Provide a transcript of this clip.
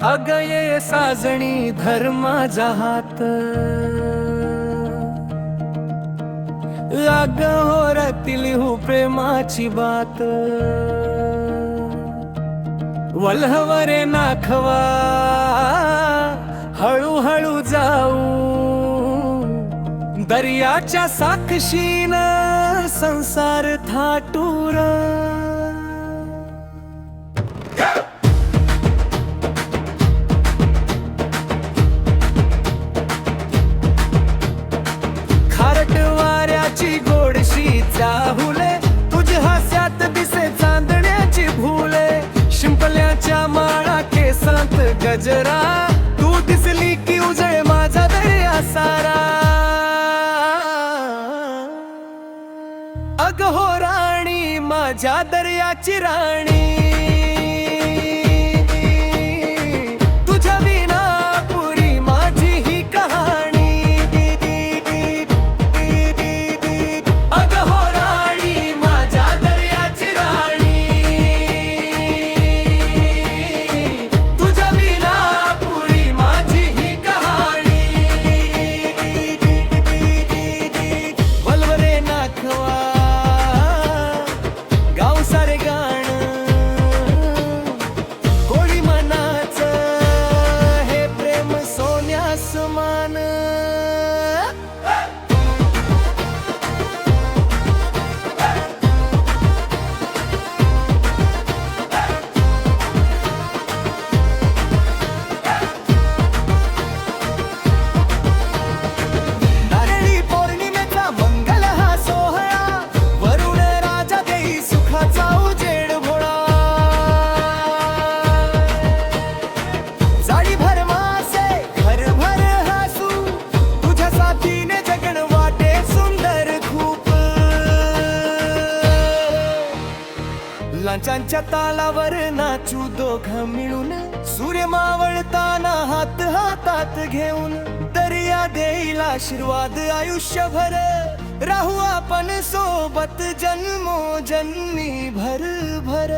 अग ये साजणी धर माझा हात, अग होरातील लिहू प्रेमाची बात, वल्हवरे नाखवा हळूहळू जाऊ, दर्याच्या साक्षीन संसार थाटूर. खारट वाऱ्याची गोडशी चाहुले, तुझ्या हास्यात दिसे चांदण्याची भुले, शिंपल्याच्या माळा केसांत गजरा, तू दिसली की उजळे माझा दर्या सारा. अग हो राणी माझ्या दर्याची राणी, तुझ्या विना पुरी माझी ही कहाणी. अग हो राणी माझ्या दर्याची राणी, तुझ्या विना पुरी माझी ही कहाणी. वल्हवरे नाखवा गाव सारे गाणं, कोळी मनाचं हे प्रेम सोन्यास मान. नारळी पौर्णिमेचा मंगल हा सोहळा, वरुण राजा देई सुखाचा उजेड भोळा. जाळी भर मासे घरभर हसू, तुझ्या साथीने जगण वाटे सुंदर खूप. लांचांच्या तालावर नाचू दोघं मिळून, सूर्य मावळताना हात हातात घेऊन, दर्या देईल आशीर्वाद आयुष्यभर, राहू आपण सोबत जन्मोजन्मी भर भर.